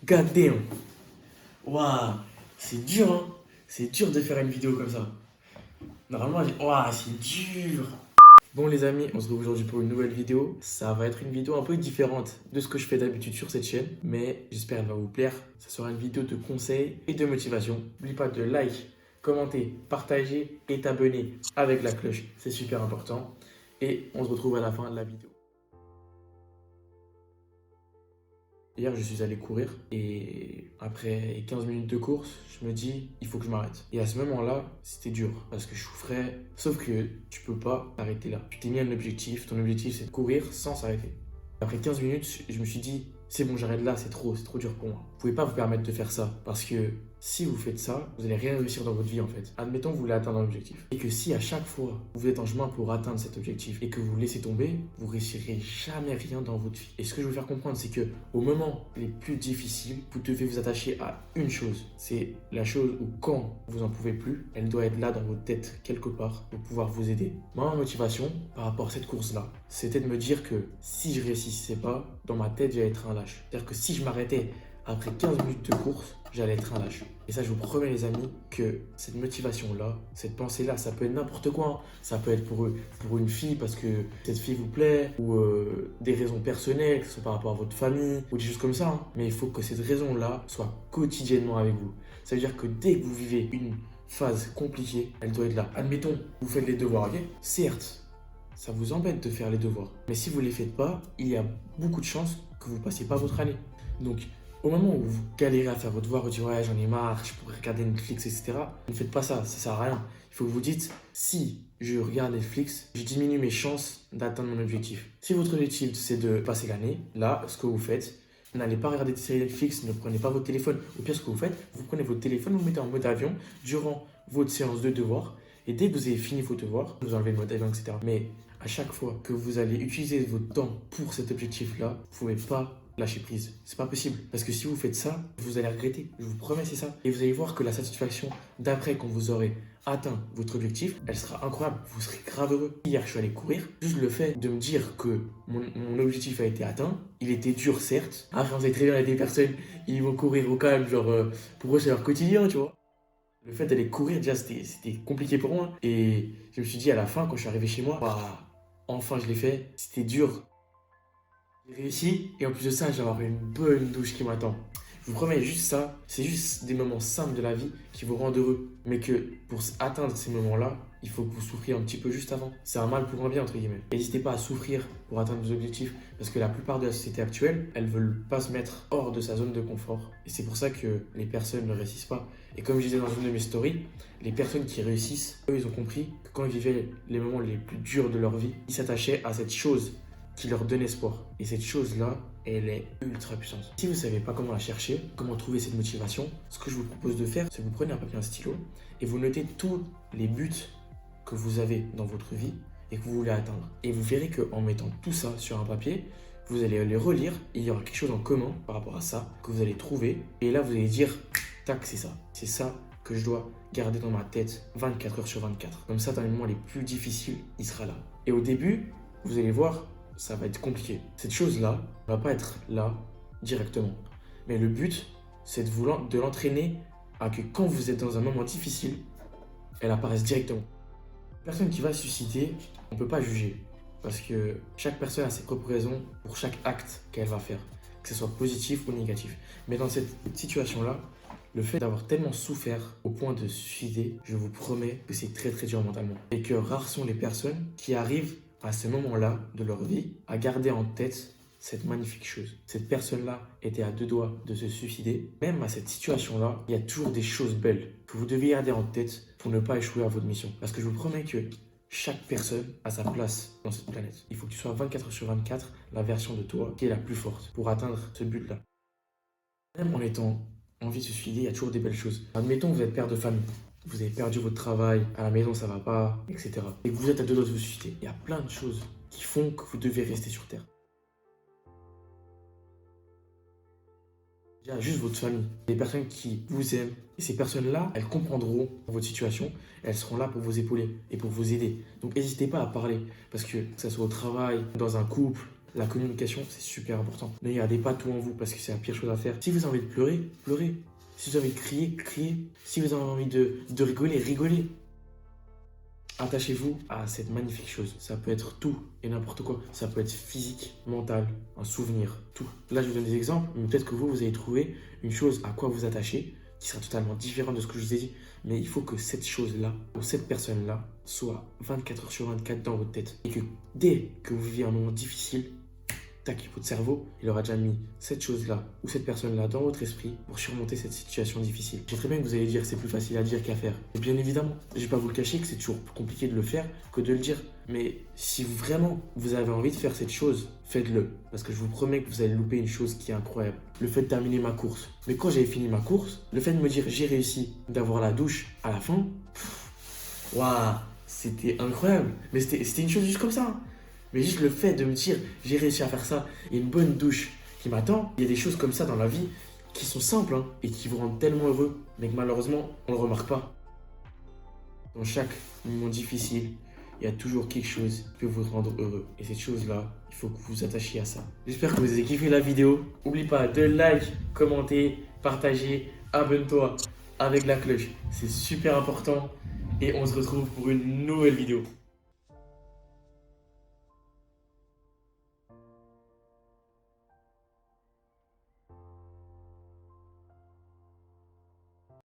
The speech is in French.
God damn. Waouh, c'est dur, hein. C'est dur de faire une vidéo comme ça. Normalement, waouh, c'est dur. Bon les amis, on se retrouve aujourd'hui pour une nouvelle vidéo. Ça va être une vidéo un peu différente de ce que je fais d'habitude sur cette chaîne, mais j'espère qu'elle va vous plaire. Ça sera une vidéo de conseils et de motivation. N'oublie pas de like, commenter, partager et t'abonner avec la cloche. C'est super important. Et on se retrouve à la fin de la vidéo. Hier, je suis allé courir et après 15 minutes de course, je me dis, il faut que je m'arrête. Et à ce moment-là, c'était dur parce que je souffrais. Sauf que tu peux pas t'arrêter là. Tu t'es mis un objectif. Ton objectif, c'est de courir sans s'arrêter. Après 15 minutes, je me suis dit, c'est bon, j'arrête là, c'est trop dur pour moi. Vous pouvez pas vous permettre de faire ça parce que si vous faites ça, vous allez rien réussir dans votre vie en fait. Admettons que vous voulez atteindre un objectif et que si à chaque fois vous êtes en chemin pour atteindre cet objectif et que vous laissez tomber, vous réussirez jamais rien dans votre vie. Et ce que je veux faire comprendre, c'est que au moment les plus difficiles, vous devez vous attacher à une chose. C'est la chose où quand vous en pouvez plus, elle doit être là dans votre tête quelque part pour pouvoir vous aider. Moi, ma motivation par rapport à cette course-là, c'était de me dire que si je réussissais pas, dans ma tête, j'allais être un lâche. C'est-à-dire que si je m'arrêtais après 15 minutes de course, j'allais être un lâche. Et ça, je vous promets, les amis, que cette motivation-là, cette pensée-là, ça peut être n'importe quoi, hein. Ça peut être pour une fille parce que cette fille vous plaît, ou des raisons personnelles, que ce soit par rapport à votre famille, ou des choses comme ça, hein. Mais il faut que cette raison-là soit quotidiennement avec vous. Ça veut dire que dès que vous vivez une phase compliquée, elle doit être là. Admettons, vous faites les devoirs, ok? Certes, ça vous embête de faire les devoirs. Mais si vous ne les faites pas, il y a beaucoup de chances que vous ne passiez pas votre année. Donc, au moment où vous galérez à faire votre devoir, vous dites ouais, j'en ai marre, je pourrais regarder Netflix, etc. Ne faites pas ça, ça sert à rien. Il faut que vous dites, si je regarde Netflix, je diminue mes chances d'atteindre mon objectif. Si votre objectif c'est de passer l'année, là, ce que vous faites, n'allez pas regarder des séries Netflix, ne prenez pas votre téléphone. Au pire, ce que vous faites, vous prenez votre téléphone, vous le mettez en mode avion durant votre séance de devoir. Et dès que vous avez fini vos devoirs, vous enlevez le mode avion, etc. Mais à chaque fois que vous allez utiliser votre temps pour cet objectif-là, vous ne pouvez pas lâcher prise. C'est pas possible. Parce que si vous faites ça, vous allez regretter. Je vous promets, c'est ça. Et vous allez voir que la satisfaction d'après, quand vous aurez atteint votre objectif, elle sera incroyable. Vous serez grave heureux. Hier, je suis allé courir. Juste le fait de me dire que mon objectif a été atteint, il était dur, certes. Après, on sait très bien, il y a des personnes, ils vont courir au calme, genre, pour eux, c'est leur quotidien, tu vois. Le fait d'aller courir, déjà, c'était compliqué pour moi. Et je me suis dit, à la fin, quand je suis arrivé chez moi, bah, enfin, je l'ai fait. C'était dur. J'ai réussi et en plus de ça, j'ai avoir une bonne douche qui m'attend. Je vous promets, juste ça, c'est juste des moments simples de la vie qui vous rendent heureux. Mais que pour atteindre ces moments-là, il faut que vous souffriez un petit peu juste avant. C'est un mal pour un bien, entre guillemets. N'hésitez pas à souffrir pour atteindre vos objectifs parce que la plupart de la société actuelle, elles veulent pas se mettre hors de sa zone de confort. Et c'est pour ça que les personnes ne réussissent pas. Et comme je disais dans une de mes stories, les personnes qui réussissent, eux, ils ont compris que quand ils vivaient les moments les plus durs de leur vie, ils s'attachaient à cette chose qui leur donne espoir. Et cette chose-là, elle est ultra puissante. Si vous ne savez pas comment la chercher, comment trouver cette motivation, ce que je vous propose de faire, c'est que vous prenez un papier et un stylo et vous notez tous les buts que vous avez dans votre vie et que vous voulez atteindre. Et vous verrez qu'en mettant tout ça sur un papier, vous allez les relire et il y aura quelque chose en commun par rapport à ça que vous allez trouver. Et là, vous allez dire, tac, c'est ça. C'est ça que je dois garder dans ma tête 24 heures sur 24. Comme ça, dans les moments les plus difficiles, il sera là. Et au début, vous allez voir, ça va être compliqué. Cette chose-là ne va pas être là directement. Mais le but, c'est de l'entraîner à que quand vous êtes dans un moment difficile, elle apparaisse directement. La personne qui va susciter, on ne peut pas juger. Parce que chaque personne a ses propres raisons pour chaque acte qu'elle va faire, que ce soit positif ou négatif. Mais dans cette situation-là, le fait d'avoir tellement souffert au point de se suicider, je vous promets que c'est très très dur mentalement. Et que rares sont les personnes qui arrivent à ce moment-là de leur vie, à garder en tête cette magnifique chose. Cette personne-là était à 2 doigts de se suicider. Même à cette situation-là, il y a toujours des choses belles que vous devez garder en tête pour ne pas échouer à votre mission. Parce que je vous promets que chaque personne a sa place dans cette planète. Il faut que tu sois 24 heures sur 24 la version de toi qui est la plus forte pour atteindre ce but-là. Même en étant envie de se suicider, il y a toujours des belles choses. Admettons que vous êtes père de famille. Vous avez perdu votre travail, à la maison ça va pas, etc. Et que vous êtes à 2 doigts de vous suicider. Il y a plein de choses qui font que vous devez rester sur Terre. Déjà, juste votre famille, des personnes qui vous aiment. Et ces personnes-là, elles comprendront votre situation, elles seront là pour vous épauler et pour vous aider. Donc n'hésitez pas à parler, parce que ce soit au travail, dans un couple, La communication, c'est super important. Ne gardez pas tout en vous parce que c'est la pire chose à faire. Si vous avez envie de pleurer, pleurez. Si vous avez envie de crier, criez. Si vous avez envie de rigoler, rigolez. Attachez-vous à cette magnifique chose. Ça peut être tout et n'importe quoi. Ça peut être physique, mental, un souvenir, tout. Là, je vous donne des exemples, mais peut-être que vous allez trouver une chose à quoi vous attachez qui sera totalement différente de ce que je vous ai dit. Mais il faut que cette chose-là, ou cette personne-là, soit 24 heures sur 24 dans votre tête. Et que dès que vous vivez un moment difficile, tac, votre cerveau, il aura déjà mis cette chose-là ou cette personne-là dans votre esprit pour surmonter cette situation difficile. Je sais très bien que vous allez dire que c'est plus facile à dire qu'à faire. Et bien évidemment, je ne vais pas vous le cacher que c'est toujours plus compliqué de le faire que de le dire. Mais si vraiment vous avez envie de faire cette chose, faites-le. Parce que je vous promets que vous allez louper une chose qui est incroyable. Le fait de terminer ma course. Mais quand j'avais fini ma course, le fait de me dire j'ai réussi, d'avoir la douche à la fin, waouh, c'était incroyable. Mais c'était une chose juste comme ça, hein. Mais juste le fait de me dire j'ai réussi à faire ça, il y a une bonne douche qui m'attend. Il y a des choses comme ça dans la vie qui sont simples, hein, et qui vous rendent tellement heureux, mais que malheureusement on ne le remarque pas. Dans chaque moment difficile, il y a toujours quelque chose qui peut vous rendre heureux. Et cette chose-là, il faut que vous vous attachiez à ça. J'espère que vous avez kiffé la vidéo. N'oublie pas de like, commenter, partager, abonne-toi avec la cloche. C'est super important. Et on se retrouve pour une nouvelle vidéo.